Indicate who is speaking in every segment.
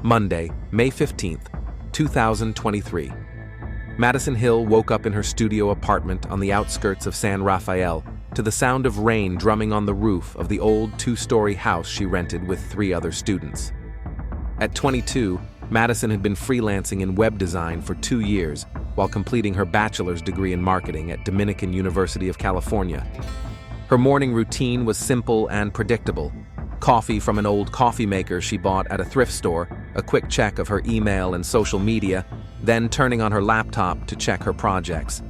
Speaker 1: Monday, May 15th, 2023. Madison Hill woke up in her studio apartment on the outskirts of San Rafael to the sound of rain drumming on the roof of the old two-story house she rented with 3 other students. At 22, Madison had been freelancing in web design for 2 years while completing her bachelor's degree in marketing at Dominican University of California. Her morning routine was simple and predictable. Coffee from an old coffee maker she bought at a thrift store, a quick check of her email and social media, then turning on her laptop to check her projects.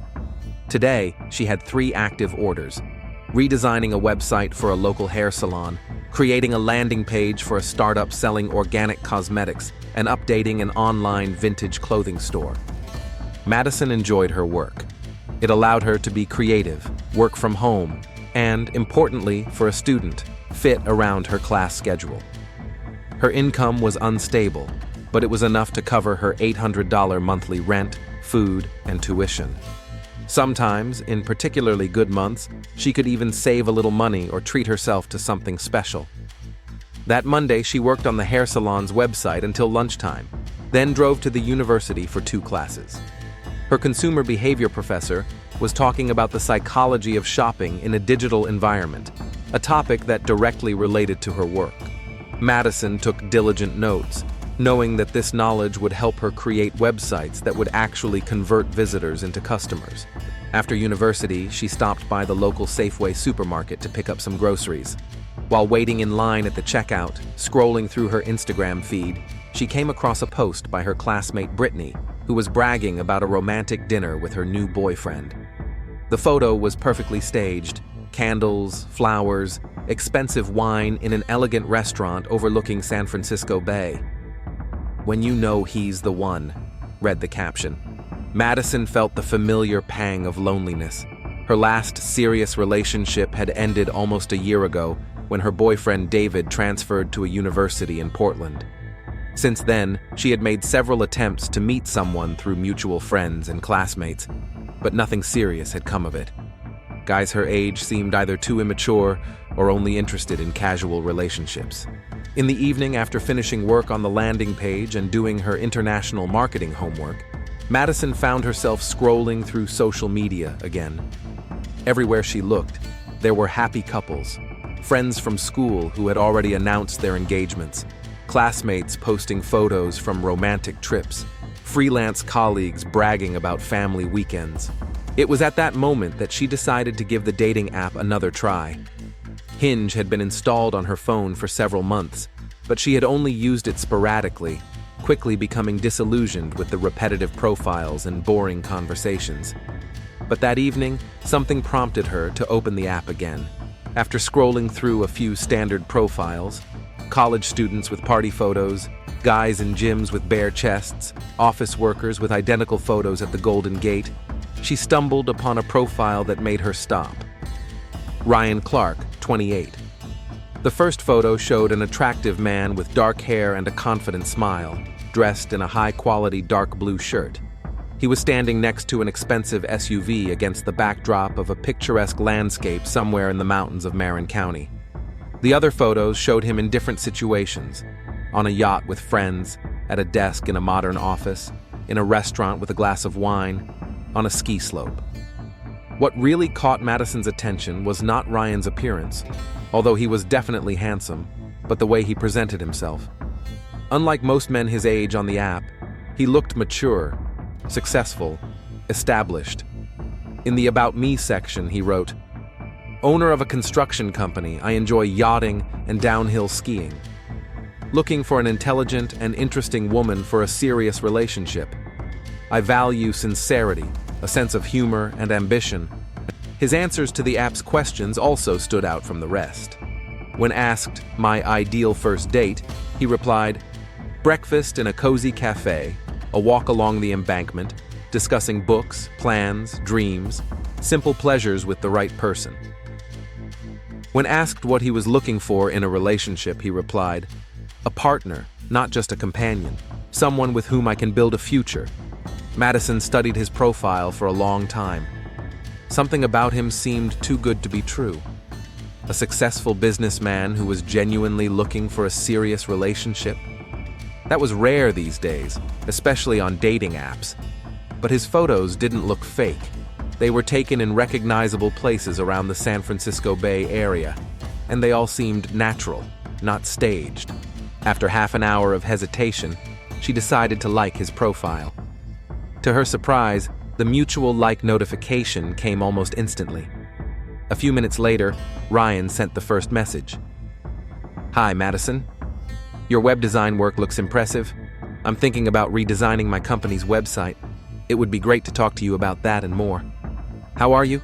Speaker 1: Today, she had 3 active orders: redesigning a website for a local hair salon, creating a landing page for a startup selling organic cosmetics, and updating an online vintage clothing store. Madison enjoyed her work. It allowed her to be creative, work from home, and, importantly for a student, fit around her class schedule. Her income was unstable, but it was enough to cover her $800 monthly rent, food, and tuition. Sometimes, in particularly good months, she could even save a little money or treat herself to something special. That Monday, she worked on the hair salon's website until lunchtime, then drove to the university for 2 classes. Her consumer behavior professor was talking about the psychology of shopping in a digital environment, a topic that directly related to her work. Madison took diligent notes, knowing that this knowledge would help her create websites that would actually convert visitors into customers. After university, she stopped by the local Safeway supermarket to pick up some groceries. While waiting in line at the checkout, scrolling through her Instagram feed, she came across a post by her classmate Brittany, who was bragging about a romantic dinner with her new boyfriend. The photo was perfectly staged: candles, flowers, expensive wine in an elegant restaurant overlooking San Francisco Bay. "When you know he's the one," read the caption. Madison felt the familiar pang of loneliness. Her last serious relationship had ended almost a year ago when her boyfriend David transferred to a university in Portland. Since then, she had made several attempts to meet someone through mutual friends and classmates, but nothing serious had come of it. Guys her age seemed either too immature or only interested in casual relationships. In the evening, after finishing work on the landing page and doing her international marketing homework, Madison found herself scrolling through social media again. Everywhere she looked, there were happy couples, friends from school who had already announced their engagements, classmates posting photos from romantic trips, freelance colleagues bragging about family weekends. It was at that moment that she decided to give the dating app another try. Hinge had been installed on her phone for several months, but she had only used it sporadically, quickly becoming disillusioned with the repetitive profiles and boring conversations. But that evening, something prompted her to open the app again. After scrolling through a few standard profiles, college students with party photos, guys in gyms with bare chests, office workers with identical photos at the Golden Gate, she stumbled upon a profile that made her stop. Ryan Clark, 28. The first photo showed an attractive man with dark hair and a confident smile, dressed in a high-quality dark blue shirt. He was standing next to an expensive SUV against the backdrop of a picturesque landscape somewhere in the mountains of Marin County. The other photos showed him in different situations: on a yacht with friends, at a desk in a modern office, in a restaurant with a glass of wine, on a ski slope. What really caught Madison's attention was not Ryan's appearance, although he was definitely handsome, but the way he presented himself. Unlike most men his age on the app, he looked mature, successful, established. In the About Me section, he wrote, "Owner of a construction company, I enjoy yachting and downhill skiing. Looking for an intelligent and interesting woman for a serious relationship. I value sincerity, a sense of humor, and ambition." His answers to the app's questions also stood out from the rest. When asked, "My ideal first date," he replied, "Breakfast in a cozy cafe, a walk along the embankment, discussing books, plans, dreams, simple pleasures with the right person." When asked what he was looking for in a relationship, he replied, "A partner, not just a companion, someone with whom I can build a future." Madison studied his profile for a long time. Something about him seemed too good to be true. A successful businessman who was genuinely looking for a serious relationship. That was rare these days, especially on dating apps. But his photos didn't look fake. They were taken in recognizable places around the San Francisco Bay Area, and they all seemed natural, not staged. After half an hour of hesitation, she decided to like his profile. To her surprise, the mutual like notification came almost instantly. A few minutes later, Ryan sent the first message. "Hi, Madison. Your web design work looks impressive. I'm thinking about redesigning my company's website. It would be great to talk to you about that and more. How are you?"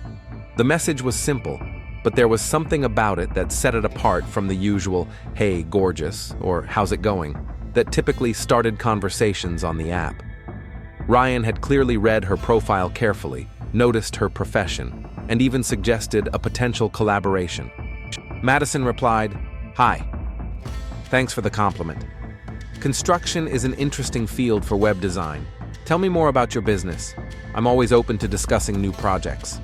Speaker 1: The message was simple, but there was something about it that set it apart from the usual, "Hey, gorgeous," or "How's it going?" that typically started conversations on the app. Ryan had clearly read her profile carefully, noticed her profession, and even suggested a potential collaboration. Madison replied, "Hi. Thanks for the compliment. Construction is an interesting field for web design. Tell me more about your business. I'm always open to discussing new projects."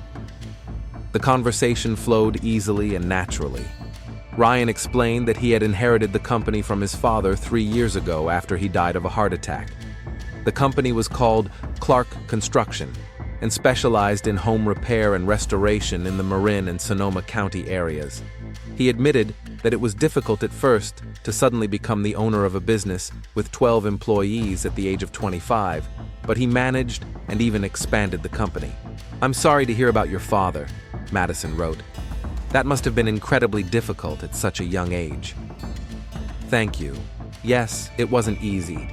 Speaker 1: The conversation flowed easily and naturally. Ryan explained that he had inherited the company from his father 3 years ago after he died of a heart attack. The company was called Clark Construction and specialized in home repair and restoration in the Marin and Sonoma County areas. He admitted that it was difficult at first to suddenly become the owner of a business with 12 employees at the age of 25, but he managed and even expanded the company. "I'm sorry to hear about your father," Madison wrote. "That must have been incredibly difficult at such a young age." "Thank you. Yes, it wasn't easy.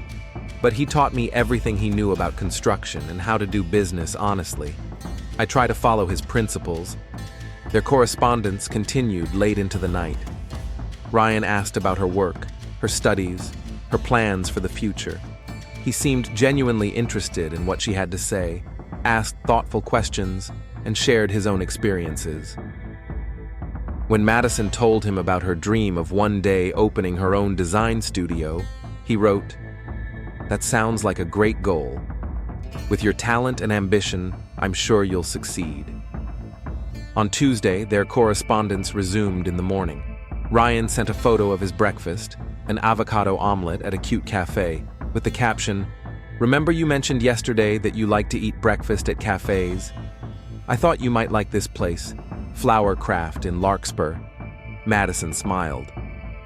Speaker 1: But he taught me everything he knew about construction and how to do business honestly. I try to follow his principles." Their correspondence continued late into the night. Ryan asked about her work, her studies, her plans for the future. He seemed genuinely interested in what she had to say, asked thoughtful questions, and shared his own experiences. When Madison told him about her dream of one day opening her own design studio, he wrote, "That sounds like a great goal. With your talent and ambition, I'm sure you'll succeed." On Tuesday, their correspondence resumed in the morning. Ryan sent a photo of his breakfast, an avocado omelet at a cute cafe, with the caption, "Remember you mentioned yesterday that you like to eat breakfast at cafes? I thought you might like this place, Flower Craft in Larkspur." Madison smiled.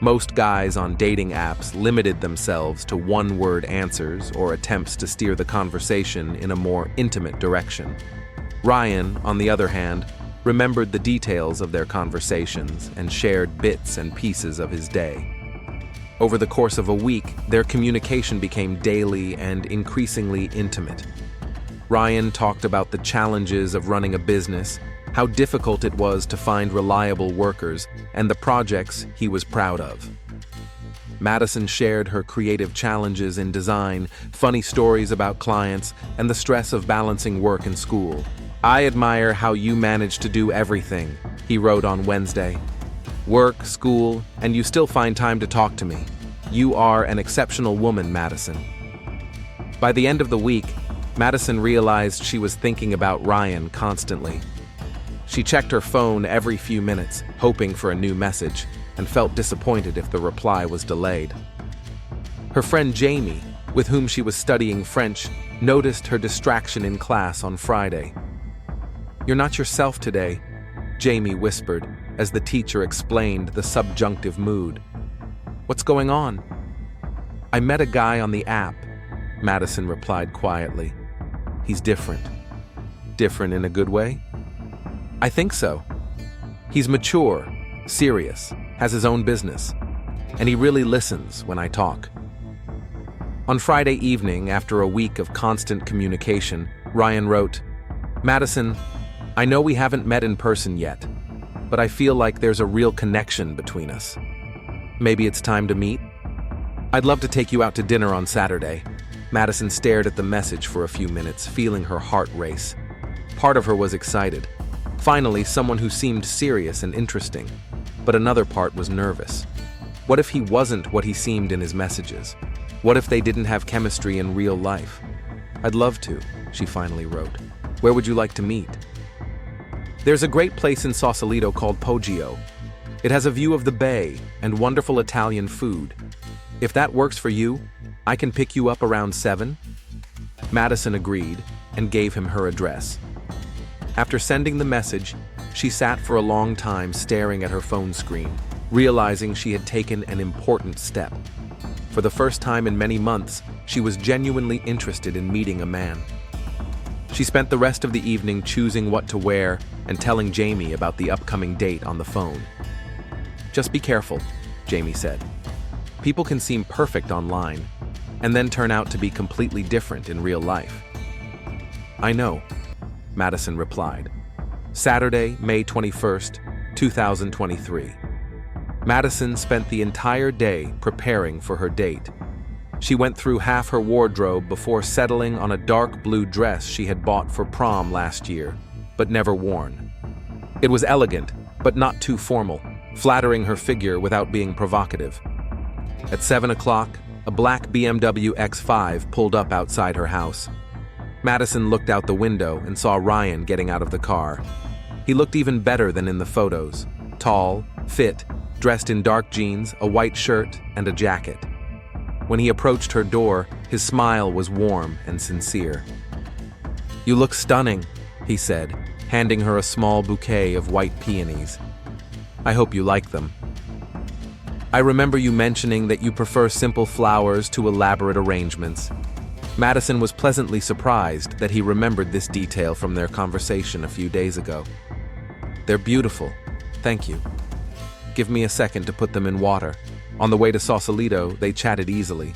Speaker 1: Most guys on dating apps limited themselves to one-word answers or attempts to steer the conversation in a more intimate direction. Ryan, on the other hand, remembered the details of their conversations and shared bits and pieces of his day. Over the course of a week, their communication became daily and increasingly intimate. Ryan talked about the challenges of running a business, how difficult it was to find reliable workers, and the projects he was proud of. Madison shared her creative challenges in design, funny stories about clients, and the stress of balancing work and school. "I admire how you manage to do everything," he wrote on Wednesday. "Work, school, and you still find time to talk to me. You are an exceptional woman, Madison." By the end of the week, Madison realized she was thinking about Ryan constantly. She checked her phone every few minutes, hoping for a new message, and felt disappointed if the reply was delayed. Her friend Jamie, with whom she was studying French, noticed her distraction in class on Friday. "You're not yourself today," Jamie whispered as the teacher explained the subjunctive mood. "What's going on?" "I met a guy on the app," Madison replied quietly. "He's different." "Different in a good way?" "I think so. He's mature, serious, has his own business, and he really listens when I talk." On Friday evening, after a week of constant communication, Ryan wrote, "Madison, I know we haven't met in person yet, but I feel like there's a real connection between us. Maybe it's time to meet? I'd love to take you out to dinner on Saturday." Madison stared at the message for a few minutes, feeling her heart race. Part of her was excited. Finally, someone who seemed serious and interesting. But another part was nervous. What if he wasn't what he seemed in his messages? What if they didn't have chemistry in real life? "I'd love to," she finally wrote. "Where would you like to meet?" "There's a great place in Sausalito called Poggio. It has a view of the bay and wonderful Italian food. If that works for you, I can pick you up around 7? Madison agreed and gave him her address. After sending the message, she sat for a long time staring at her phone screen, realizing she had taken an important step. For the first time in many months, she was genuinely interested in meeting a man. She spent the rest of the evening choosing what to wear and telling Jamie about the upcoming date on the phone. "Just be careful," Jamie said. "People can seem perfect online, and then turn out to be completely different in real life." "I know," Madison replied. Saturday, May 21st, 2023. Madison spent the entire day preparing for her date. She went through half her wardrobe before settling on a dark blue dress she had bought for prom last year, but never worn. It was elegant, but not too formal, flattering her figure without being provocative. At 7 o'clock, a black BMW X5 pulled up outside her house. Madison looked out the window and saw Ryan getting out of the car. He looked even better than in the photos. Tall, fit, dressed in dark jeans, a white shirt, and a jacket. When he approached her door, his smile was warm and sincere. "You look stunning," he said, handing her a small bouquet of white peonies. "I hope you like them. I remember you mentioning that you prefer simple flowers to elaborate arrangements." Madison was pleasantly surprised that he remembered this detail from their conversation a few days ago. "They're beautiful, thank you. Give me a second to put them in water." On the way to Sausalito, they chatted easily.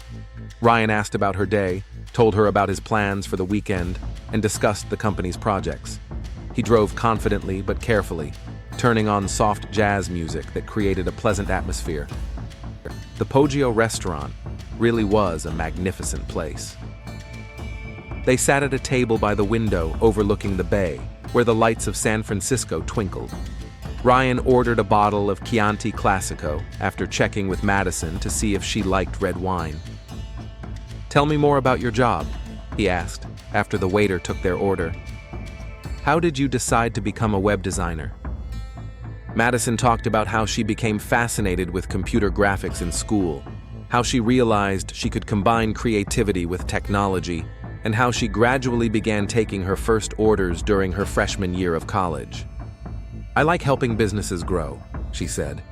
Speaker 1: Ryan asked about her day, told her about his plans for the weekend, and discussed the company's projects. He drove confidently but carefully, turning on soft jazz music that created a pleasant atmosphere. The Poggio restaurant really was a magnificent place. They sat at a table by the window overlooking the bay, where the lights of San Francisco twinkled. Ryan ordered a bottle of Chianti Classico after checking with Madison to see if she liked red wine. "Tell me more about your job," he asked, after the waiter took their order. "How did you decide to become a web designer?" Madison talked about how she became fascinated with computer graphics in school, how she realized she could combine creativity with technology, and how she gradually began taking her first orders during her freshman year of college. "I like helping businesses grow," she said.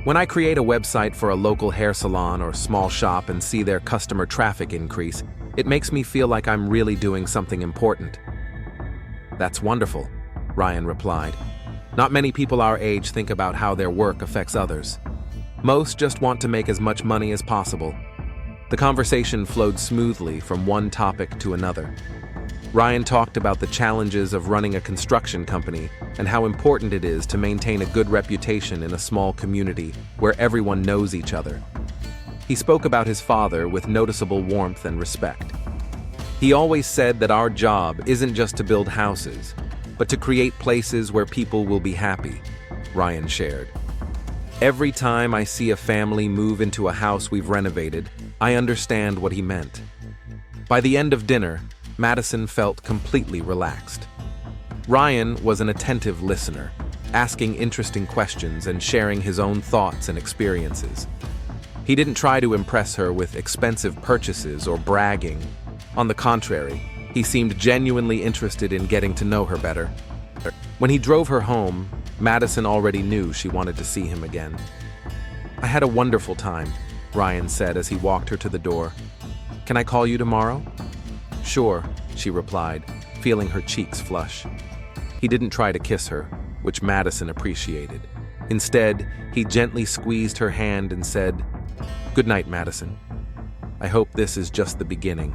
Speaker 1: "When I create a website for a local hair salon or small shop and see their customer traffic increase, it makes me feel like I'm really doing something important." "That's wonderful," Ryan replied. "Not many people our age think about how their work affects others. Most just want to make as much money as possible." The conversation flowed smoothly from one topic to another. Ryan talked about the challenges of running a construction company and how important it is to maintain a good reputation in a small community where everyone knows each other. He spoke about his father with noticeable warmth and respect. "He always said that our job isn't just to build houses, but to create places where people will be happy," Ryan shared. "Every time I see a family move into a house we've renovated, I understand what he meant." By the end of dinner, Madison felt completely relaxed. Ryan was an attentive listener, asking interesting questions and sharing his own thoughts and experiences. He didn't try to impress her with expensive purchases or bragging. On the contrary, he seemed genuinely interested in getting to know her better. When he drove her home, Madison already knew she wanted to see him again. "I had a wonderful time," Ryan said as he walked her to the door. "Can I call you tomorrow?" "Sure," she replied, feeling her cheeks flush. He didn't try to kiss her, which Madison appreciated. Instead, he gently squeezed her hand and said, "Good night, Madison. I hope this is just the beginning."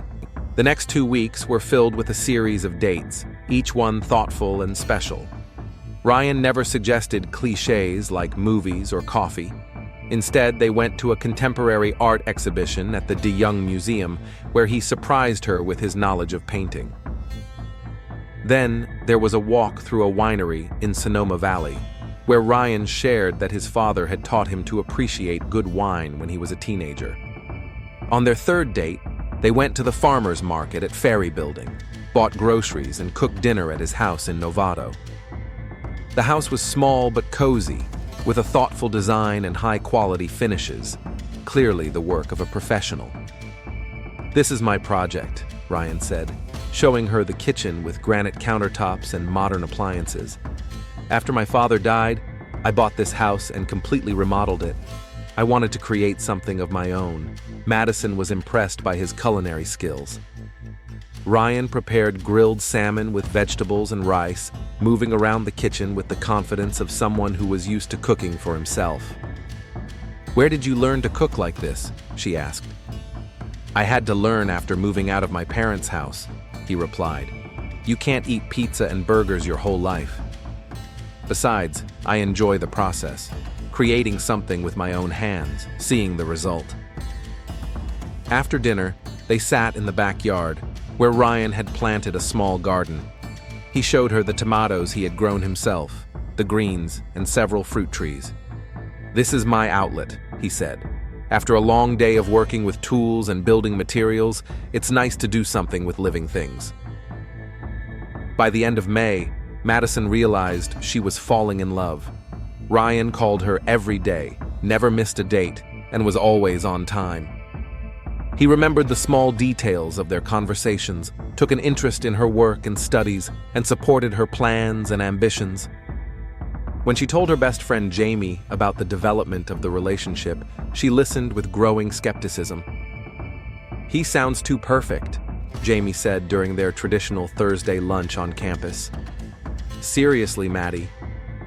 Speaker 1: The next 2 weeks were filled with a series of dates, each one thoughtful and special. Ryan never suggested cliches like movies or coffee. Instead, they went to a contemporary art exhibition at the De Young Museum, where he surprised her with his knowledge of painting. Then, there was a walk through a winery in Sonoma Valley, where Ryan shared that his father had taught him to appreciate good wine when he was a teenager. On their third date, they went to the farmer's market at Ferry Building, bought groceries, and cooked dinner at his house in Novato. The house was small but cozy, with a thoughtful design and high-quality finishes, clearly the work of a professional. This is my project, Ryan said, showing her the kitchen with granite countertops and modern appliances. After my father died, I bought this house and completely remodeled it. I wanted to create something of my own. Madison was impressed by his culinary skills. Ryan prepared grilled salmon with vegetables and rice, moving around the kitchen with the confidence of someone who was used to cooking for himself. "Where did you learn to cook like this?" she asked. "I had to learn after moving out of my parents' house," he replied. "You can't eat pizza and burgers your whole life. Besides, I enjoy the process, creating something with my own hands, seeing the result." After dinner, they sat in the backyard, where Ryan had planted a small garden. He showed her the tomatoes he had grown himself, the greens, and several fruit trees. "This is my outlet," he said. "After a long day of working with tools and building materials, it's nice to do something with living things." By the end of May, Madison realized she was falling in love. Ryan called her every day, never missed a date, and was always on time. He remembered the small details of their conversations, took an interest in her work and studies, and supported her plans and ambitions. When she told her best friend Jamie about the development of the relationship, she listened with growing skepticism. "He sounds too perfect," Jamie said during their traditional Thursday lunch on campus. "Seriously, Maddie,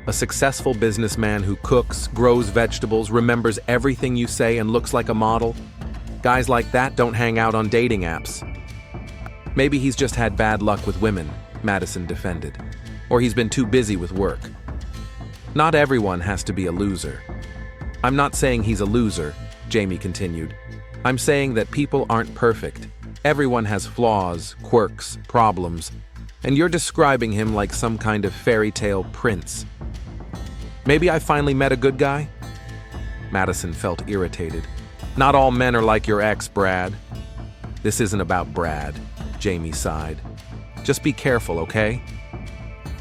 Speaker 1: a successful businessman who cooks, grows vegetables, remembers everything you say, and looks like a model? Guys like that don't hang out on dating apps." "Maybe he's just had bad luck with women," Madison defended. "Or he's been too busy with work. Not everyone has to be a loser." "I'm not saying he's a loser," Jamie continued. "I'm saying that people aren't perfect. Everyone has flaws, quirks, problems, and you're describing him like some kind of fairy tale prince." "Maybe I finally met a good guy?" Madison felt irritated. "Not all men are like your ex, Brad." "This isn't about Brad," Jamie sighed. "Just be careful, okay?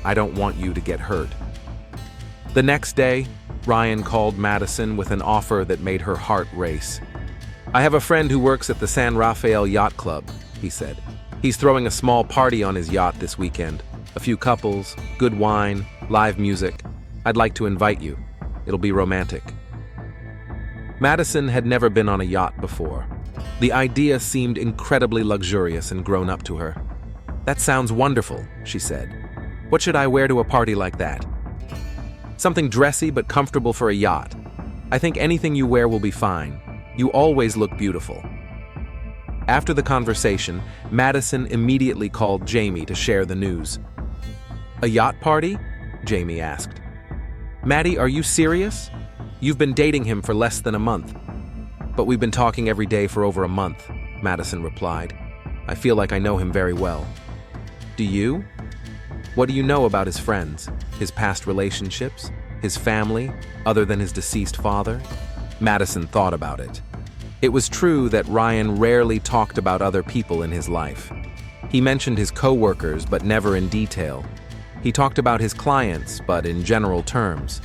Speaker 1: I don't want you to get hurt." The next day, Ryan called Madison with an offer that made her heart race. "I have a friend who works at the San Rafael Yacht Club," he said. "He's throwing a small party on his yacht this weekend. A few couples, good wine, live music. I'd like to invite you. It'll be romantic." Madison had never been on a yacht before. The idea seemed incredibly luxurious and grown up to her. "That sounds wonderful," she said. "What should I wear to a party like that?" "Something dressy but comfortable for a yacht. I think anything you wear will be fine. You always look beautiful." After the conversation, Madison immediately called Jamie to share the news. "A yacht party?" Jamie asked. "Maddie, are you serious? You've been dating him for less than a month." "But we've been talking every day for over a month," Madison replied. "I feel like I know him very well." "Do you? What do you know about his friends, his past relationships, his family, other than his deceased father?" Madison thought about it. It was true that Ryan rarely talked about other people in his life. He mentioned his coworkers, but never in detail. He talked about his clients, but in general terms.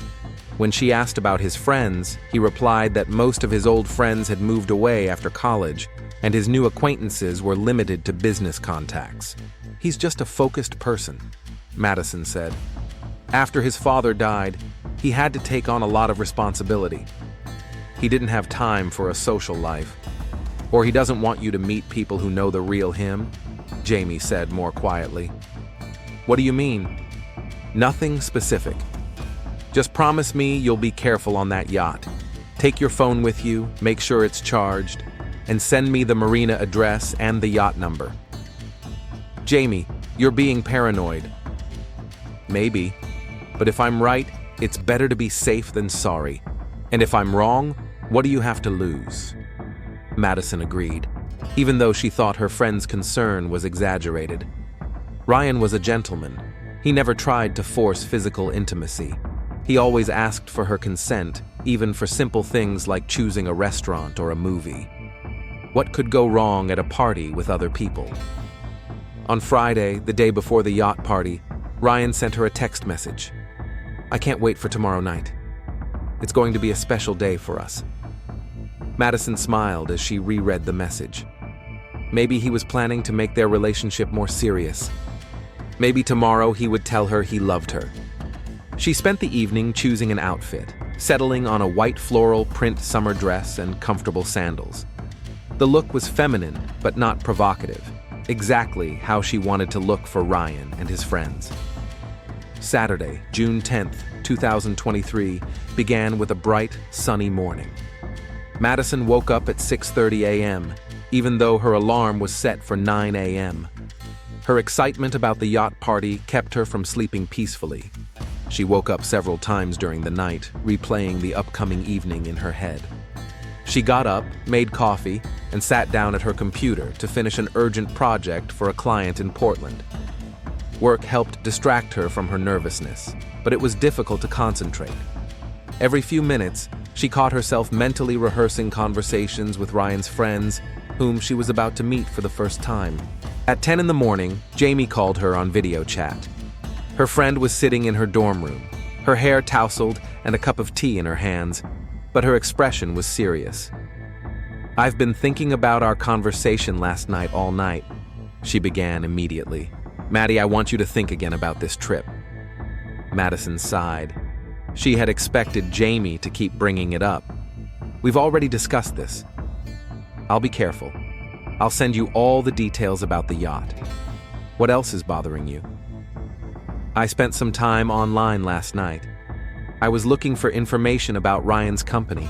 Speaker 1: When she asked about his friends, he replied that most of his old friends had moved away after college, and his new acquaintances were limited to business contacts. "He's just a focused person," Madison said. "After his father died, he had to take on a lot of responsibility. He didn't have time for a social life. Or he doesn't want you to meet people who know the real him," Jamie said more quietly. "What do you mean?" "Nothing specific. Just promise me you'll be careful on that yacht. Take your phone with you, make sure it's charged, and send me the marina address and the yacht number." "Jamie, you're being paranoid." "Maybe, but if I'm right, it's better to be safe than sorry. And if I'm wrong, what do you have to lose?" Madison agreed, even though she thought her friend's concern was exaggerated. Ryan was a gentleman. He never tried to force physical intimacy. He always asked for her consent, even for simple things like choosing a restaurant or a movie. What could go wrong at a party with other people? On Friday, the day before the yacht party, Ryan sent her a text message. "I can't wait for tomorrow night. It's going to be a special day for us." Madison smiled as she reread the message. Maybe he was planning to make their relationship more serious. Maybe tomorrow he would tell her he loved her. She spent the evening choosing an outfit, settling on a white floral print summer dress and comfortable sandals. The look was feminine, but not provocative, exactly how she wanted to look for Ryan and his friends. Saturday, June 10th, 2023, began with a bright, sunny morning. Madison woke up at 6:30 a.m., even though her alarm was set for 9 a.m. Her excitement about the yacht party kept her from sleeping peacefully. She woke up several times during the night, replaying the upcoming evening in her head. She got up, made coffee, and sat down at her computer to finish an urgent project for a client in Portland. Work helped distract her from her nervousness, but it was difficult to concentrate. Every few minutes, she caught herself mentally rehearsing conversations with Ryan's friends, whom she was about to meet for the first time. At 10 in the morning, Jamie called her on video chat. Her friend was sitting in her dorm room, her hair tousled and a cup of tea in her hands, but her expression was serious. "I've been thinking about our conversation last night all night," she began immediately. "Maddie, I want you to think again about this trip." Madison sighed. She had expected Jamie to keep bringing it up. "We've already discussed this. I'll be careful. I'll send you all the details about the yacht. What else is bothering you?" "I spent some time online last night. I was looking for information about Ryan's company,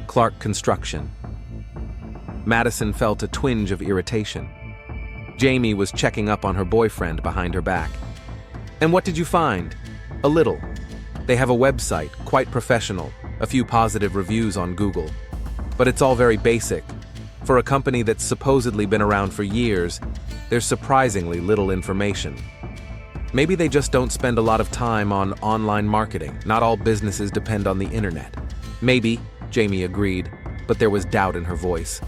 Speaker 1: Clark Construction." Madison felt a twinge of irritation. Jamie was checking up on her boyfriend behind her back. "And what did you find?" "A little. They have a website, quite professional, a few positive reviews on Google. But it's all very basic. For a company that's supposedly been around for years, there's surprisingly little information. Maybe they just don't spend a lot of time on online marketing. Not all businesses depend on the internet." "Maybe," Jamie agreed, but there was doubt in her voice.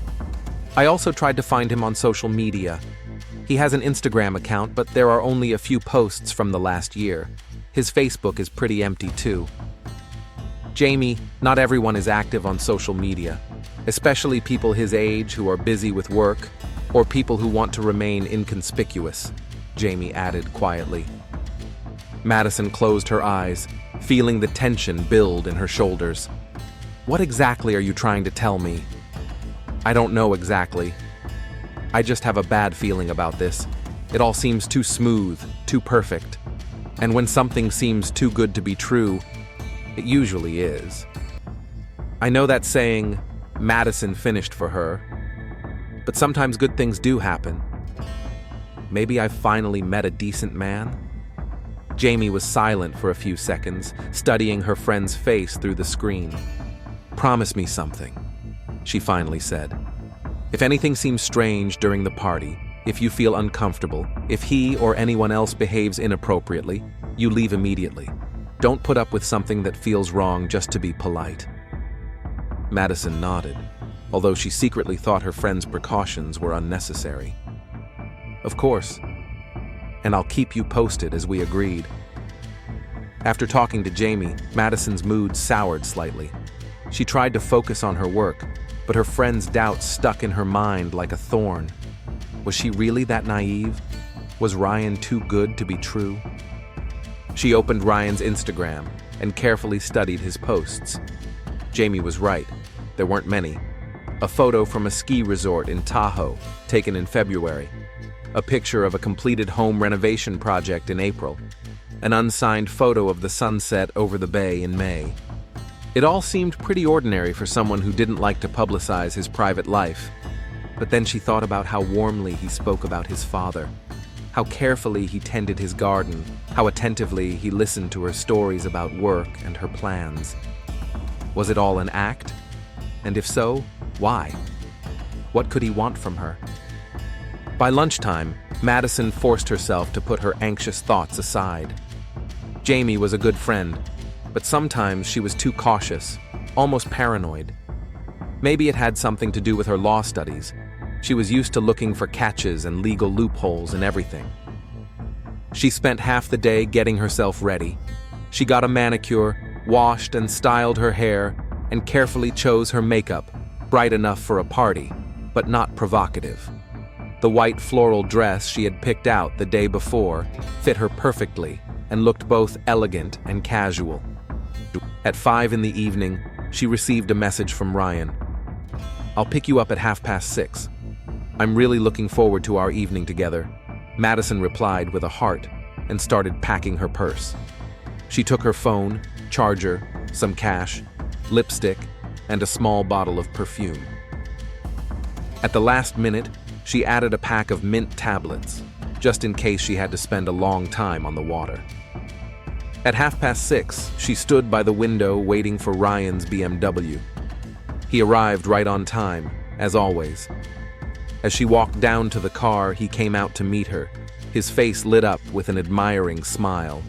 Speaker 1: "I also tried to find him on social media. He has an Instagram account, but there are only a few posts from the last year. His Facebook is pretty empty too." "Jamie, not everyone is active on social media, especially people his age who are busy with work, or people who want to remain inconspicuous," Jamie added quietly. Madison closed her eyes, feeling the tension build in her shoulders. "What exactly are you trying to tell me?" "I don't know exactly. I just have a bad feeling about this. It all seems too smooth, too perfect. And when something seems too good to be true, it usually is." I know that saying, Madison finished for her, but sometimes good things do happen. Maybe I've finally met a decent man? Jamie was silent for a few seconds, studying her friend's face through the screen. "Promise me something," she finally said. "If anything seems strange during the party, if you feel uncomfortable, if he or anyone else behaves inappropriately, you leave immediately. Don't put up with something that feels wrong just to be polite." Madison nodded, although she secretly thought her friend's precautions were unnecessary. "Of course. And I'll keep you posted as we agreed." After talking to Jamie, Madison's mood soured slightly. She tried to focus on her work, but her friend's doubts stuck in her mind like a thorn. Was she really that naive? Was Ryan too good to be true? She opened Ryan's Instagram and carefully studied his posts. Jamie was right. There weren't many. A photo from a ski resort in Tahoe, taken in February. A picture of a completed home renovation project in April. An unsigned photo of the sunset over the bay in May. It all seemed pretty ordinary for someone who didn't like to publicize his private life. But then she thought about how warmly he spoke about his father, how carefully he tended his garden, how attentively he listened to her stories about work and her plans. Was it all an act? And if so, why? What could he want from her? By lunchtime, Madison forced herself to put her anxious thoughts aside. Jamie was a good friend, but sometimes she was too cautious, almost paranoid. Maybe it had something to do with her law studies. She was used to looking for catches and legal loopholes in everything. She spent half the day getting herself ready. She got a manicure, washed and styled her hair, and carefully chose her makeup, bright enough for a party, but not provocative. The white floral dress she had picked out the day before fit her perfectly and looked both elegant and casual. At 5 in the evening, she received a message from Ryan. "I'll pick you up at 6:30. I'm really looking forward to our evening together," Madison replied with a heart and started packing her purse. She took her phone, charger, some cash, lipstick, and a small bottle of perfume. At the last minute, she added a pack of mint tablets, just in case she had to spend a long time on the water. At 6:30, she stood by the window waiting for Ryan's BMW. He arrived right on time, as always. As she walked down to the car, he came out to meet her, his face lit up with an admiring smile.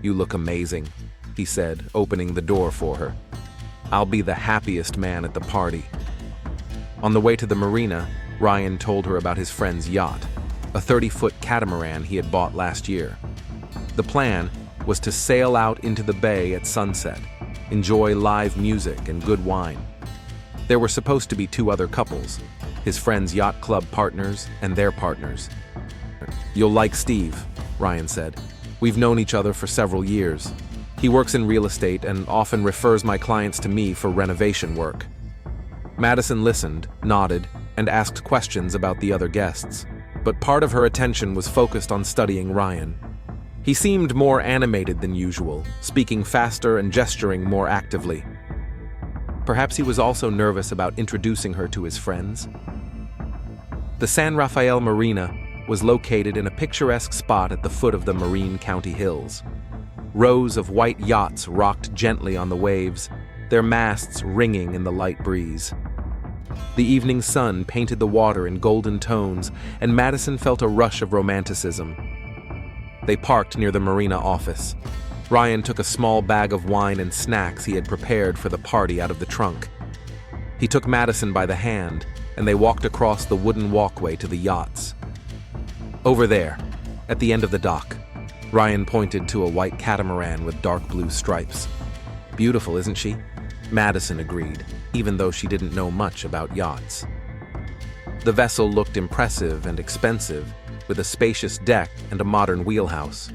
Speaker 1: "You look amazing," he said, opening the door for her. "I'll be the happiest man at the party." On the way to the marina, Ryan told her about his friend's yacht, a 30-foot catamaran he had bought last year. The plan was to sail out into the bay at sunset, enjoy live music and good wine. There were supposed to be 2 other couples, his friend's yacht club partners and their partners. "You'll like Steve," Ryan said. "We've known each other for several years. He works in real estate and often refers my clients to me for renovation work." Madison listened, nodded, and asked questions about the other guests, but part of her attention was focused on studying Ryan. He seemed more animated than usual, speaking faster and gesturing more actively. Perhaps he was also nervous about introducing her to his friends. The San Rafael Marina was located in a picturesque spot at the foot of the Marine County Hills. Rows of white yachts rocked gently on the waves, their masts ringing in the light breeze. The evening sun painted the water in golden tones, and Madison felt a rush of romanticism. They parked near the marina office. Ryan took a small bag of wine and snacks he had prepared for the party out of the trunk. He took Madison by the hand, and they walked across the wooden walkway to the yachts. "Over there, at the end of the dock," Ryan pointed to a white catamaran with dark blue stripes. "Beautiful, isn't she?" Madison agreed, even though she didn't know much about yachts. The vessel looked impressive and expensive, with a spacious deck and a modern wheelhouse.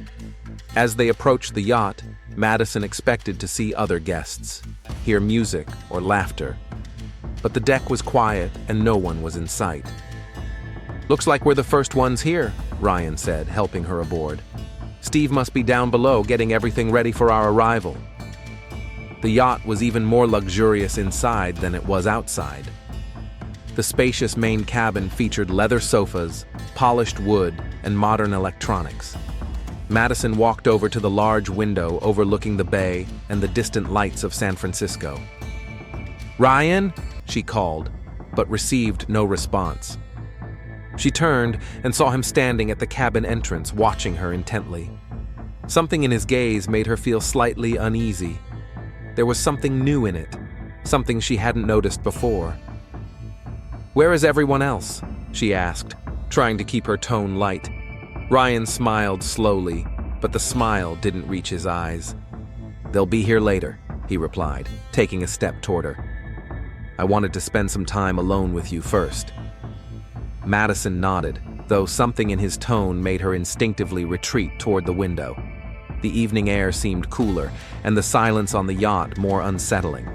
Speaker 1: As they approached the yacht, Madison expected to see other guests, hear music or laughter. But the deck was quiet and no one was in sight. "Looks like we're the first ones here," Ryan said, helping her aboard. "Steve must be down below getting everything ready for our arrival." The yacht was even more luxurious inside than it was outside. The spacious main cabin featured leather sofas, polished wood, and modern electronics. Madison walked over to the large window overlooking the bay and the distant lights of San Francisco. "Ryan?" she called, but received no response. She turned and saw him standing at the cabin entrance, watching her intently. Something in his gaze made her feel slightly uneasy. There was something new in it, something she hadn't noticed before. "Where is everyone else?" she asked, trying to keep her tone light. Ryan smiled slowly, but the smile didn't reach his eyes. "They'll be here later," he replied, taking a step toward her. "I wanted to spend some time alone with you first." Madison nodded, though something in his tone made her instinctively retreat toward the window. The evening air seemed cooler, and the silence on the yacht more unsettling.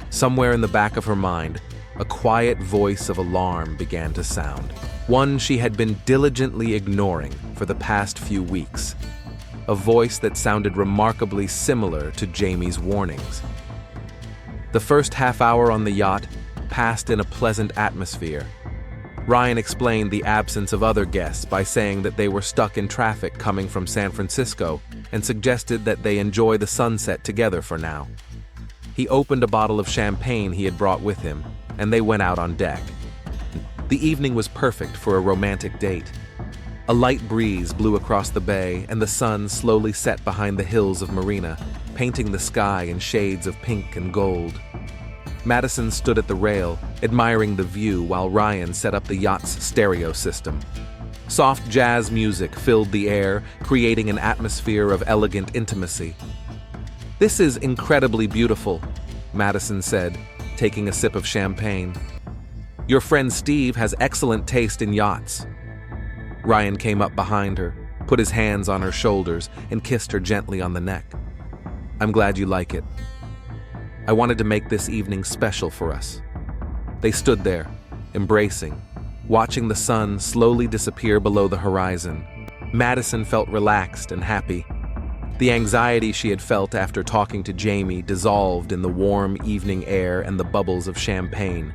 Speaker 1: Somewhere in the back of her mind, a quiet voice of alarm began to sound, one she had been diligently ignoring for the past few weeks. A voice that sounded remarkably similar to Jamie's warnings. The first half hour on the yacht passed in a pleasant atmosphere. Ryan explained the absence of other guests by saying that they were stuck in traffic coming from San Francisco and suggested that they enjoy the sunset together for now. He opened a bottle of champagne he had brought with him, and they went out on deck. The evening was perfect for a romantic date. A light breeze blew across the bay, and the sun slowly set behind the hills of Marina, painting the sky in shades of pink and gold. Madison stood at the rail, admiring the view while Ryan set up the yacht's stereo system. Soft jazz music filled the air, creating an atmosphere of elegant intimacy. "This is incredibly beautiful," Madison said, taking a sip of champagne. Your friend Steve has excellent taste in yachts. Ryan came up behind her, put his hands on her shoulders, and kissed her gently on the neck. I'm glad you like it. I wanted to make this evening special for us. They stood there, embracing, watching the sun slowly disappear below the horizon. Madison felt relaxed and happy. The anxiety she had felt after talking to Jamie dissolved in the warm evening air and the bubbles of champagne.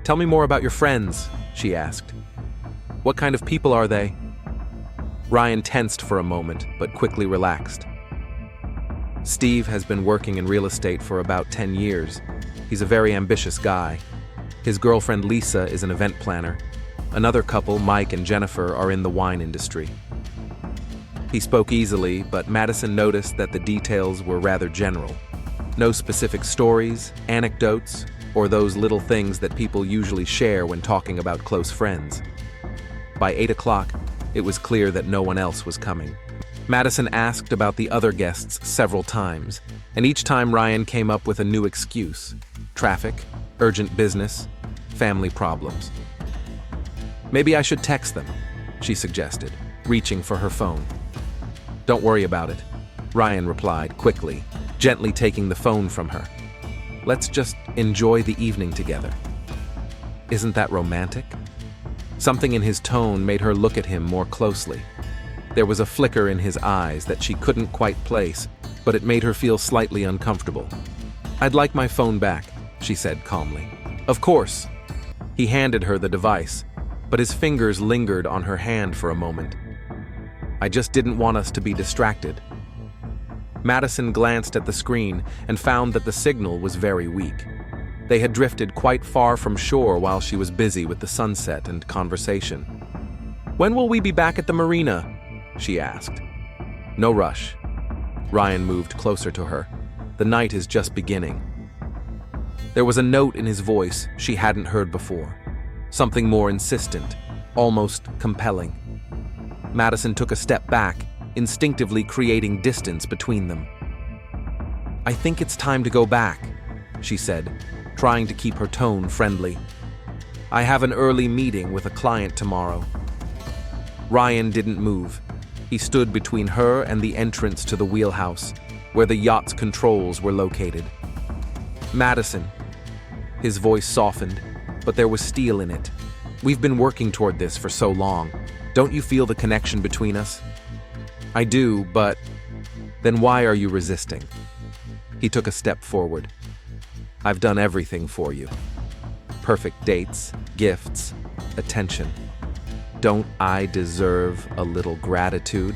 Speaker 1: Tell me more about your friends, she asked. What kind of people are they? Ryan tensed for a moment, but quickly relaxed. Steve has been working in real estate for about 10 years. He's a very ambitious guy. His girlfriend Lisa is an event planner. Another couple, Mike and Jennifer, are in the wine industry. He spoke easily, but Madison noticed that the details were rather general. No specific stories, anecdotes, or those little things that people usually share when talking about close friends. By 8 o'clock, it was clear that no one else was coming. Madison asked about the other guests several times, and each time Ryan came up with a new excuse. Traffic, urgent business, family problems. Maybe I should text them, she suggested, reaching for her phone. Don't worry about it, Ryan replied quickly, gently taking the phone from her. Let's just enjoy the evening together. Isn't that romantic? Something in his tone made her look at him more closely. There was a flicker in his eyes that she couldn't quite place, but it made her feel slightly uncomfortable. I'd like my phone back, she said calmly. Of course. He handed her the device, but his fingers lingered on her hand for a moment. I just didn't want us to be distracted. Madison glanced at the screen and found that the signal was very weak. They had drifted quite far from shore while she was busy with the sunset and conversation. When will we be back at the marina? She asked. No rush. Ryan moved closer to her. The night is just beginning. There was a note in his voice she hadn't heard before. Something more insistent, almost compelling. Madison took a step back, instinctively creating distance between them. I think it's time to go back, she said, trying to keep her tone friendly. I have an early meeting with a client tomorrow. Ryan didn't move. He stood between her and the entrance to the wheelhouse, where the yacht's controls were located. Madison. His voice softened, but there was steel in it. We've been working toward this for so long. Don't you feel the connection between us? I do, but then why are you resisting? He took a step forward. I've done everything for you. Perfect dates, gifts, attention. Don't I deserve a little gratitude?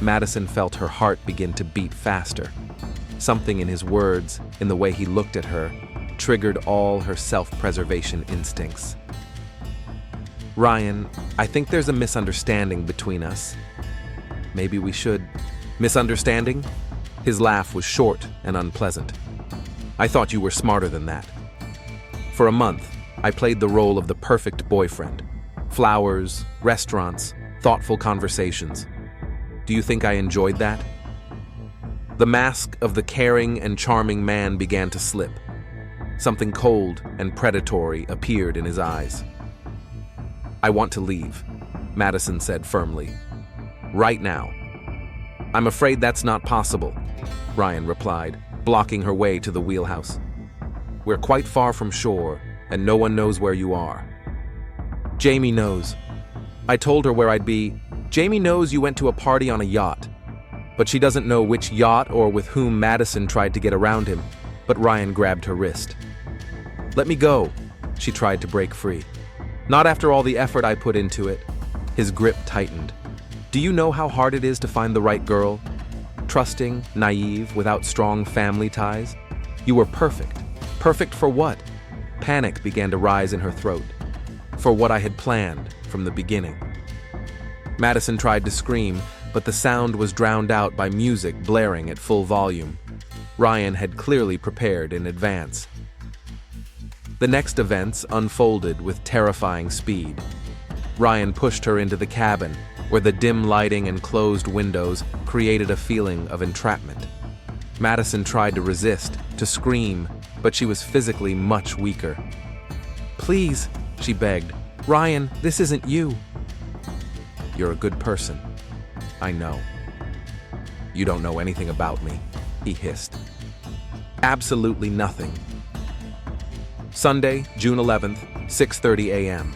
Speaker 1: Madison felt her heart begin to beat faster. Something in his words, in the way he looked at her, triggered all her self-preservation instincts. Ryan, I think there's a misunderstanding between us. Maybe we should. Misunderstanding? His laugh was short and unpleasant. I thought you were smarter than that. For a month, I played the role of the perfect boyfriend. Flowers, restaurants, thoughtful conversations. Do you think I enjoyed that? The mask of the caring and charming man began to slip. Something cold and predatory appeared in his eyes. I want to leave, Madison said firmly. Right now. I'm afraid that's not possible, Ryan replied, blocking her way to the wheelhouse. We're quite far from shore, and no one knows where you are. Jamie knows. I told her where I'd be. Jamie knows you went to a party on a yacht, but she doesn't know which yacht or with whom Madison tried to get around him, but Ryan grabbed her wrist. Let me go, she tried to break free. Not after all the effort I put into it. His grip tightened. Do you know how hard it is to find the right girl? Trusting, naive, without strong family ties? You were perfect. Perfect for what? Panic began to rise in her throat. For what I had planned from the beginning. Madison tried to scream, but the sound was drowned out by music blaring at full volume. Ryan had clearly prepared in advance. The next events unfolded with terrifying speed. Ryan pushed her into the cabin, where the dim lighting and closed windows created a feeling of entrapment. Madison tried to resist, to scream, but she was physically much weaker. Please, she begged. Ryan, this isn't you. You're a good person. I know. You don't know anything about me, he hissed. Absolutely nothing. Sunday, June 11th, 6:30 a.m.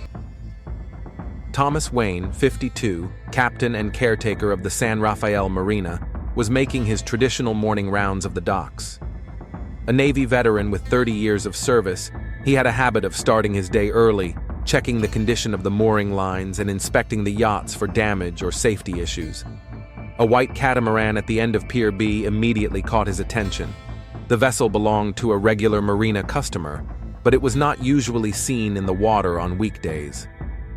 Speaker 1: Thomas Wayne, 52, captain and caretaker of the San Rafael Marina, was making his traditional morning rounds of the docks. A Navy veteran with 30 years of service, he had a habit of starting his day early, checking the condition of the mooring lines and inspecting the yachts for damage or safety issues. A white catamaran at the end of Pier B immediately caught his attention. The vessel belonged to a regular marina customer, but it was not usually seen in the water on weekdays.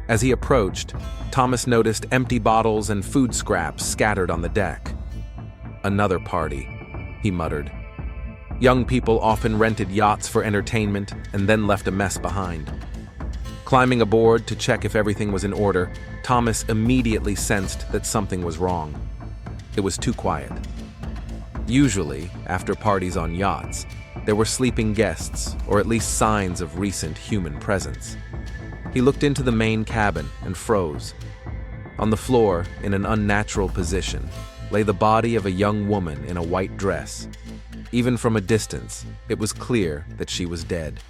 Speaker 1: As he approached, Thomas noticed empty bottles and food scraps scattered on the deck. Another party, he muttered. Young people often rented yachts for entertainment and then left a mess behind. Climbing aboard to check if everything was in order, Thomas immediately sensed that something was wrong. It was too quiet. Usually, after parties on yachts, there were sleeping guests, or at least signs of recent human presence. He looked into the main cabin and froze. On the floor, in an unnatural position, lay the body of a young woman in a white dress. Even from a distance, it was clear that she was dead.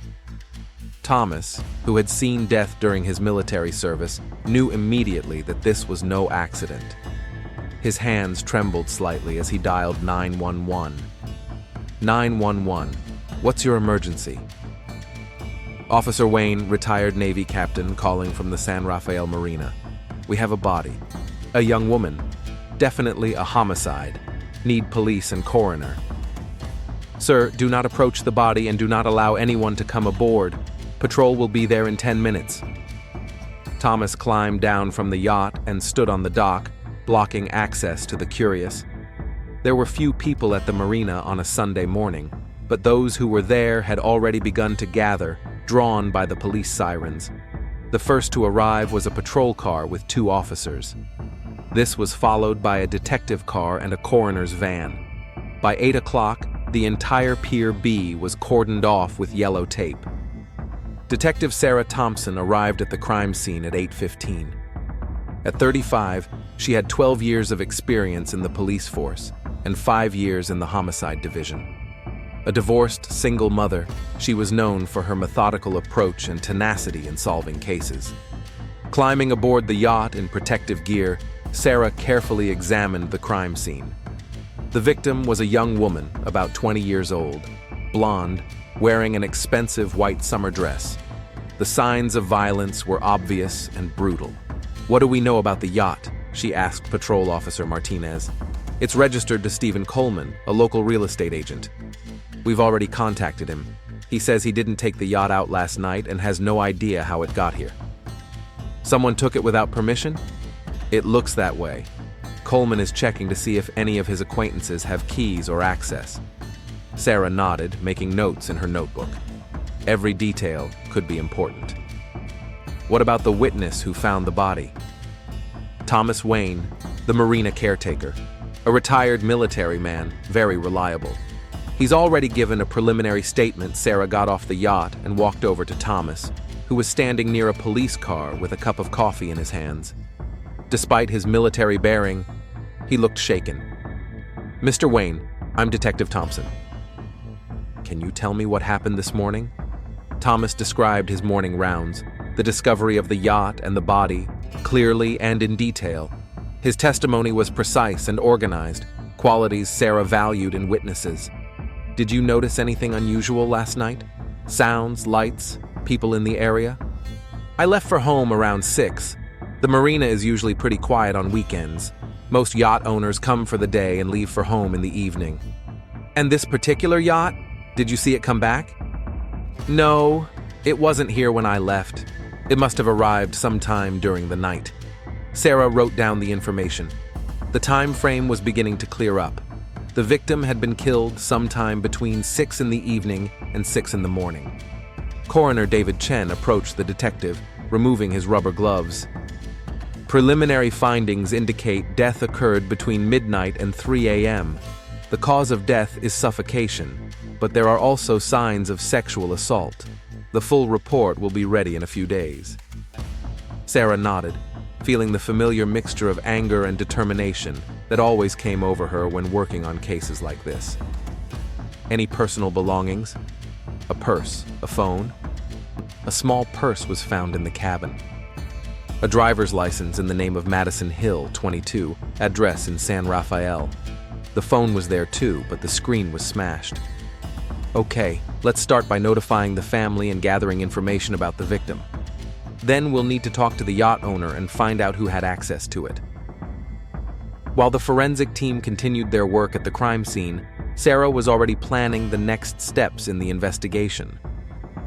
Speaker 1: Thomas, who had seen death during his military service, knew immediately that this was no accident. His hands trembled slightly as he dialed 911. 911, what's your emergency? Officer Wayne, retired Navy captain, calling from the San Rafael Marina. We have a body. A young woman. Definitely a homicide. Need police and coroner. Sir, do not approach the body and do not allow anyone to come aboard. Patrol will be there in 10 minutes. Thomas climbed down from the yacht and stood on the dock, blocking access to the curious. There were few people at the marina on a Sunday morning, but those who were there had already begun to gather, drawn by the police sirens. The first to arrive was a patrol car with 2 officers. This was followed by a detective car and a coroner's van. By 8 o'clock, the entire Pier B was cordoned off with yellow tape. Detective Sarah Thompson arrived at the crime scene at 8:15. At 35, she had 12 years of experience in the police force and 5 years in the homicide division. A divorced single mother, she was known for her methodical approach and tenacity in solving cases. Climbing aboard the yacht in protective gear, Sarah carefully examined the crime scene. The victim was a young woman, about 20 years old, blonde, wearing an expensive white summer dress. The signs of violence were obvious and brutal. What do we know about the yacht? She asked Patrol Officer Martinez. It's registered to Stephen Coleman, a local real estate agent. We've already contacted him. He says he didn't take the yacht out last night and has no idea how it got here. Someone took it without permission? It looks that way. Coleman is checking to see if any of his acquaintances have keys or access. Sarah nodded, making notes in her notebook. Every detail could be important. What about the witness who found the body? Thomas Wayne, the marina caretaker, a retired military man, very reliable. He's already given a preliminary statement. Sarah got off the yacht and walked over to Thomas, who was standing near a police car with a cup of coffee in his hands. Despite his military bearing, he looked shaken. Mr. Wayne, I'm Detective Thompson. Can you tell me what happened this morning? Thomas described his morning rounds, the discovery of the yacht and the body, clearly and in detail. His testimony was precise and organized, qualities Sarah valued in witnesses. Did you notice anything unusual last night? Sounds, lights, people in the area? I left for home around 6. The marina is usually pretty quiet on weekends. Most yacht owners come for the day and leave for home in the evening. And this particular yacht? Did you see it come back? No, it wasn't here when I left. It must have arrived sometime during the night. Sarah wrote down the information. The time frame was beginning to clear up. The victim had been killed sometime between 6 in the evening and 6 in the morning. Coroner David Chen approached the detective, removing his rubber gloves. Preliminary findings indicate death occurred between midnight and 3 a.m. The cause of death is suffocation, but there are also signs of sexual assault. The full report will be ready in a few days." Sarah nodded, feeling the familiar mixture of anger and determination that always came over her when working on cases like this. "Any personal belongings? A purse, a phone?" A small purse was found in the cabin. A driver's license in the name of Madison Hill, 22, address in San Rafael. The phone was there too, but the screen was smashed. "Okay, let's start by notifying the family and gathering information about the victim. Then we'll need to talk to the yacht owner and find out who had access to it." While the forensic team continued their work at the crime scene, Sarah was already planning the next steps in the investigation.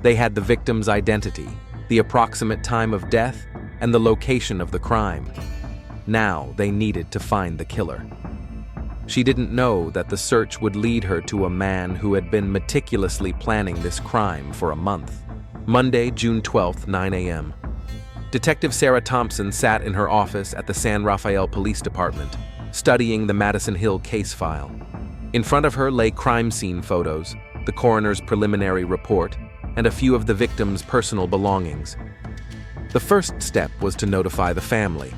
Speaker 1: They had the victim's identity, the approximate time of death, and the location of the crime. Now they needed to find the killer. She didn't know that the search would lead her to a man who had been meticulously planning this crime for a month. Monday, June 12th, 9 a.m. Detective Sarah Thompson sat in her office at the San Rafael Police Department, studying the Madison Hill case file. In front of her lay crime scene photos, the coroner's preliminary report, and a few of the victim's personal belongings. The first step was to notify the family.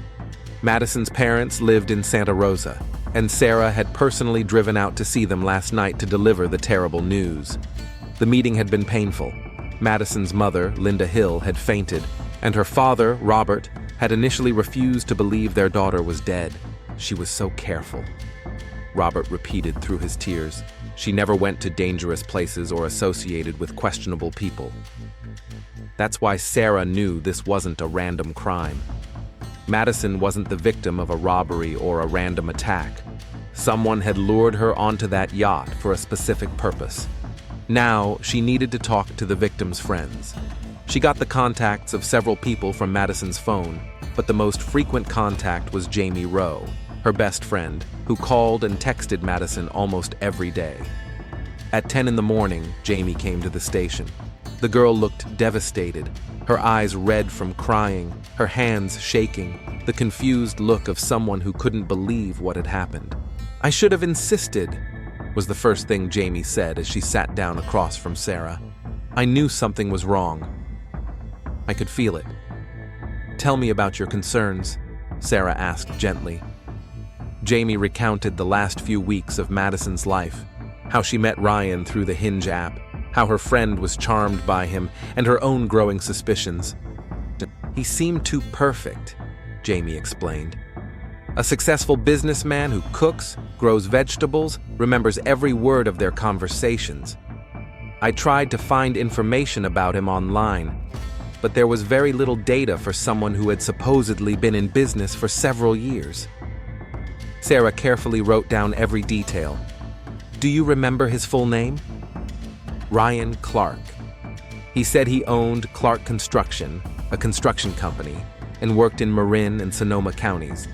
Speaker 1: Madison's parents lived in Santa Rosa, and Sarah had personally driven out to see them last night to deliver the terrible news. The meeting had been painful. Madison's mother, Linda Hill, had fainted, and her father, Robert, had initially refused to believe their daughter was dead. "She was so careful," Robert repeated through his tears. "She never went to dangerous places or associated with questionable people." That's why Sarah knew this wasn't a random crime. Madison wasn't the victim of a robbery or a random attack. Someone had lured her onto that yacht for a specific purpose. Now, she needed to talk to the victim's friends. She got the contacts of several people from Madison's phone, but the most frequent contact was Jamie Rowe, her best friend, who called and texted Madison almost every day. At 10 in the morning, Jamie came to the station. The girl looked devastated, her eyes red from crying, her hands shaking, the confused look of someone who couldn't believe what had happened. "I should have insisted," was the first thing Jamie said as she sat down across from Sarah. "I knew something was wrong. I could feel it." "Tell me about your concerns," Sarah asked gently. Jamie recounted the last few weeks of Madison's life, how she met Ryan through the Hinge app, how her friend was charmed by him, and her own growing suspicions. "He seemed too perfect," Jamie explained. "A successful businessman who cooks, grows vegetables, remembers every word of their conversations. I tried to find information about him online, but there was very little data for someone who had supposedly been in business for several years." Sarah carefully wrote down every detail. "Do you remember his full name?" "Ryan Clark. He said he owned Clark Construction, a construction company, and worked in Marin and Sonoma counties.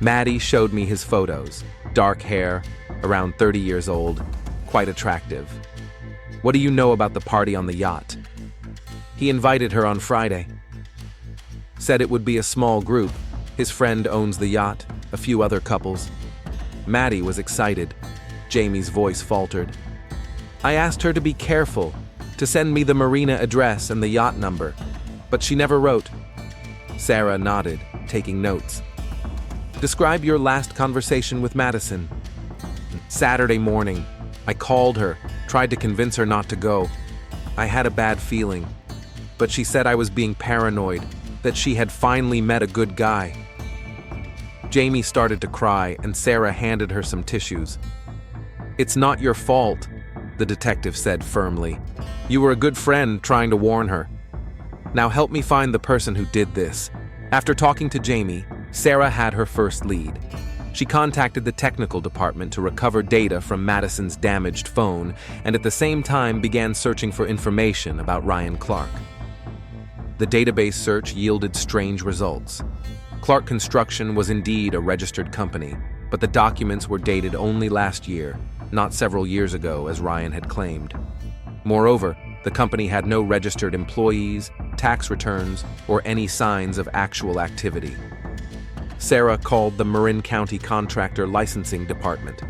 Speaker 1: Maddie showed me his photos. Dark hair, around 30 years old, quite attractive. What do you know about the party on the yacht?" "He invited her on Friday. Said it would be a small group. His friend owns the yacht, a few other couples." Maddie was excited. Jamie's voice faltered. "I asked her to be careful, to send me the marina address and the yacht number, but she never wrote." Sarah nodded, taking notes. "Describe your last conversation with Madison." "Saturday morning. I called her, tried to convince her not to go. I had a bad feeling, but she said I was being paranoid, that she had finally met a good guy." Jamie started to cry, and Sarah handed her some tissues. "It's not your fault," the detective said firmly. "You were a good friend trying to warn her. Now help me find the person who did this." After talking to Jamie, Sarah had her first lead. She contacted the technical department to recover data from Madison's damaged phone and at the same time began searching for information about Ryan Clark. The database search yielded strange results. Clark Construction was indeed a registered company, but the documents were dated only last year, not several years ago as Ryan had claimed. Moreover, the company had no registered employees, tax returns, or any signs of actual activity. Sarah called the Marin County Contractor Licensing Department.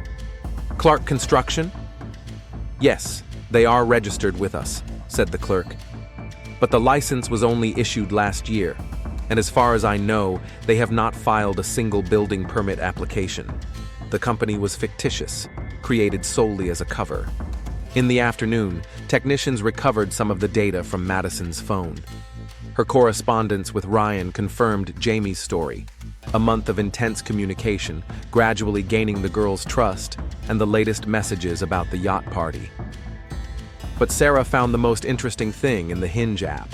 Speaker 1: "Clark Construction?" "Yes, they are registered with us," said the clerk. but the license was only issued last year, and as far as I know, they have not filed a single building permit application. The company was fictitious, created solely as a cover. In the afternoon, technicians recovered some of the data from Madison's phone. Her correspondence with Ryan confirmed Jamie's story. A month of intense communication, gradually gaining the girl's trust, and the latest messages about the yacht party. But Sarah found the most interesting thing in the Hinge app.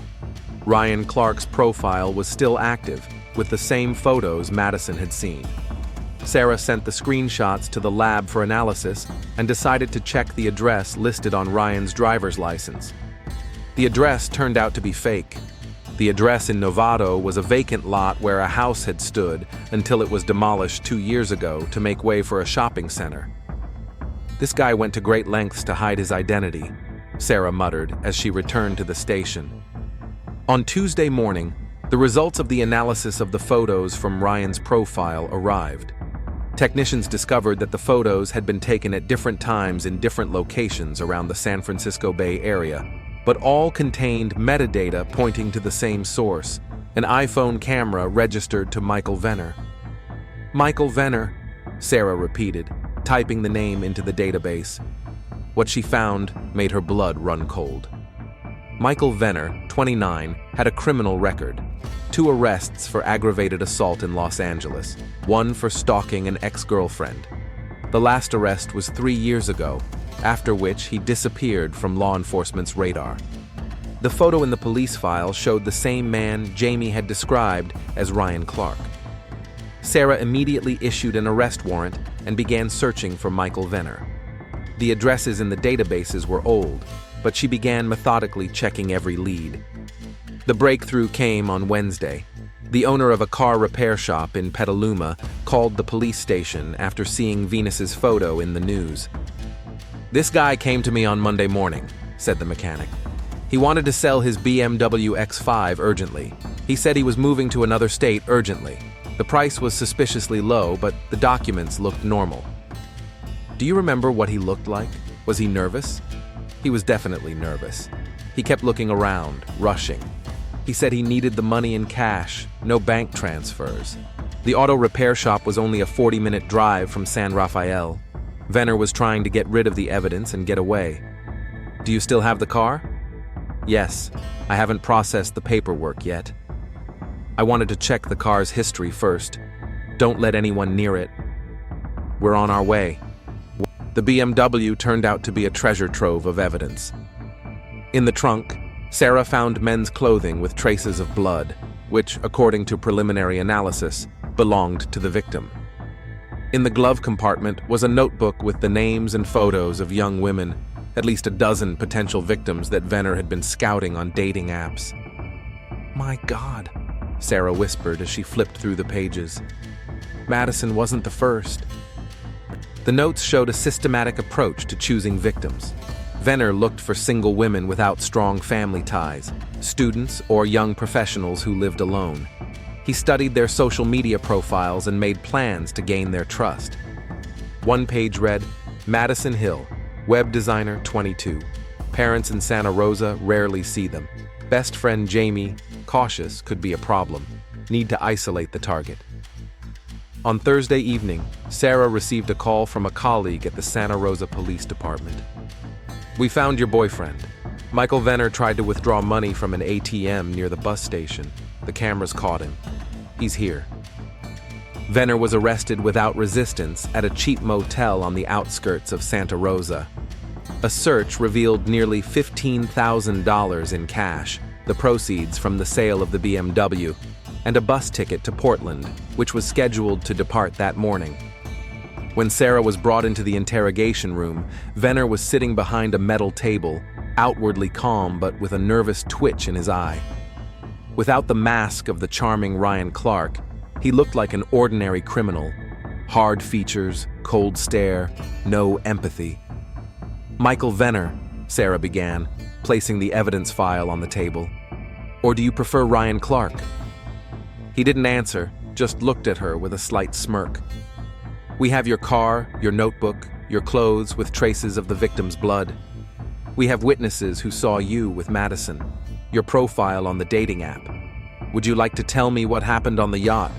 Speaker 1: Ryan Clark's profile was still active, with the same photos Madison had seen. Sarah sent the screenshots to the lab for analysis and decided to check the address listed on Ryan's driver's license. The address turned out to be fake. The address in Novato was a vacant lot where a house had stood until it was demolished 2 years ago to make way for a shopping center. This guy went to great lengths to hide his identity, Sarah muttered as she returned to the station. On Tuesday morning, the results of the analysis of the photos from Ryan's profile arrived. Technicians discovered that the photos had been taken at different times in different locations around the San Francisco Bay Area, but all contained metadata pointing to the same source, an iPhone camera registered to Michael Venner. Michael Venner, Sarah repeated, typing the name into the database. What she found made her blood run cold. Michael Venner, 29, had a criminal record. 2 arrests for aggravated assault in Los Angeles, 1 for stalking an ex-girlfriend. The last arrest was 3 years ago, after which he disappeared from law enforcement's radar. The photo in the police file showed the same man Jamie had described as Ryan Clark. Sarah immediately issued an arrest warrant and began searching for Michael Venner. The addresses in the databases were old, but she began methodically checking every lead. The breakthrough came on Wednesday. The owner of a car repair shop in Petaluma called the police station after seeing Venus's photo in the news. "This guy came to me on Monday morning," said the mechanic. "He wanted to sell his BMW X5 urgently. He said he was moving to another state urgently. The price was suspiciously low, but the documents looked normal." "Do you remember what he looked like? Was he nervous?" "He was definitely nervous. He kept looking around, rushing. He said he needed the money in cash, no bank transfers. The auto repair shop was only a 40-minute drive from San Rafael. Venner was trying to get rid of the evidence and get away." "Do you still have the car?" "Yes. I haven't processed the paperwork yet. I wanted to check the car's history first. Don't let anyone near it. We're on our way." The BMW turned out to be a treasure trove of evidence. In the trunk, Sarah found men's clothing with traces of blood, which, according to preliminary analysis, belonged to the victim. In the glove compartment was a notebook with the names and photos of young women, at least a dozen potential victims that Venner had been scouting on dating apps. "My God," Sarah whispered as she flipped through the pages. Madison wasn't the first. The notes showed a systematic approach to choosing victims. Venner looked for single women without strong family ties, students or young professionals who lived alone. He studied their social media profiles and made plans to gain their trust. One page read, "Madison Hill, web designer 22. Parents in Santa Rosa, rarely see them. Best friend Jamie, cautious, could be a problem. Need to isolate the target." On Thursday evening, Sarah received a call from a colleague at the Santa Rosa Police Department. "We found your boyfriend. Michael Venner tried to withdraw money from an ATM near the bus station. The cameras caught him. He's here." Venner was arrested without resistance at a cheap motel on the outskirts of Santa Rosa. A search revealed nearly $15,000 in cash, the proceeds from the sale of the BMW, and a bus ticket to Portland, which was scheduled to depart that morning. When Sarah was brought into the interrogation room, Venner was sitting behind a metal table, outwardly calm but with a nervous twitch in his eye. Without the mask of the charming Ryan Clark, he looked like an ordinary criminal. Hard features, cold stare, no empathy. "Michael Venner," Sarah began, placing the evidence file on the table. "Or do you prefer Ryan Clark?" He didn't answer, just looked at her with a slight smirk. "We have your car, your notebook, your clothes with traces of the victim's blood. We have witnesses who saw you with Madison. your profile on the dating app. Would you like to tell me what happened on the yacht?"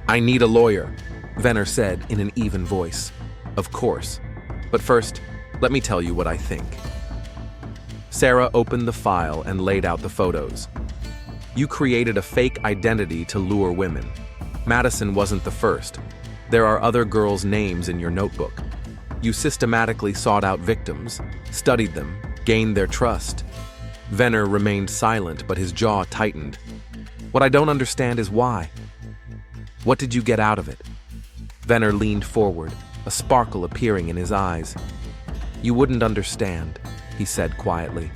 Speaker 1: "I need a lawyer," Venner said in an even voice. "Of course. But first, let me tell you what I think." Sarah opened the file and laid out the photos. "You created a fake identity to lure women. Madison wasn't the first. There are other girls' names in your notebook. You systematically sought out victims, studied them, gained their trust." Venner remained silent, but his jaw tightened. "What I don't understand is why. What did you get out of it?" Venner leaned forward, a sparkle appearing in his eyes. "You wouldn't understand," he said quietly.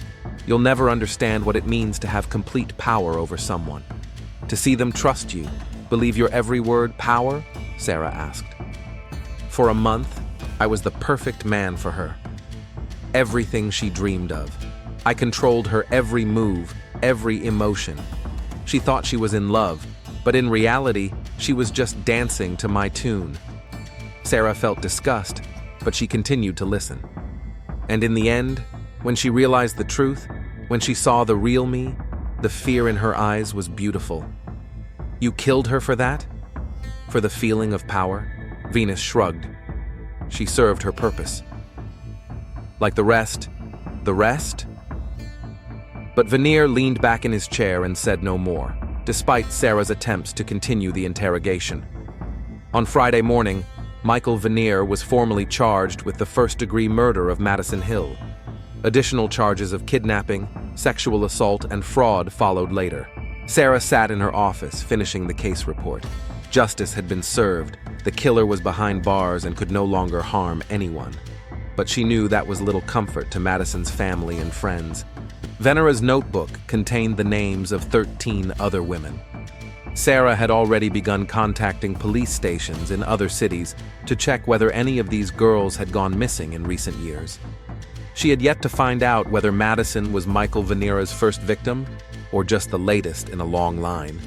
Speaker 1: "You'll never understand what it means to have complete power over someone. To see them trust you, believe your every word." "Power?" Sarah asked. "For a month, I was the perfect man for her. Everything she dreamed of. I controlled her every move, every emotion. She thought she was in love, but in reality, she was just dancing to my tune." Sarah felt disgust, but she continued to listen. "And in the end, when she realized the truth, when she saw the real me, the fear in her eyes was beautiful." "You killed her for that? For the feeling of power?" Venus shrugged. "She served her purpose. Like the rest." "The rest?" But Veneer leaned back in his chair and said no more, despite Sarah's attempts to continue the interrogation. On Friday morning, Michael Veneer was formally charged with the first-degree murder of Madison Hill. Additional charges of kidnapping, sexual assault, and fraud followed later. Sarah sat in her office, finishing the case report. Justice had been served. The killer was behind bars and could no longer harm anyone. But she knew that was little comfort to Madison's family and friends. Venera's notebook contained the names of 13 other women. Sarah had already begun contacting police stations in other cities to check whether any of these girls had gone missing in recent years. She had yet to find out whether Madison was Michael Venera's first victim or just the latest in a long line.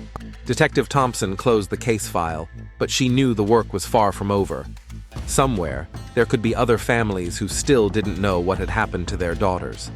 Speaker 1: Detective Thompson closed the case file, but she knew the work was far from over. Somewhere, there could be other families who still didn't know what had happened to their daughters.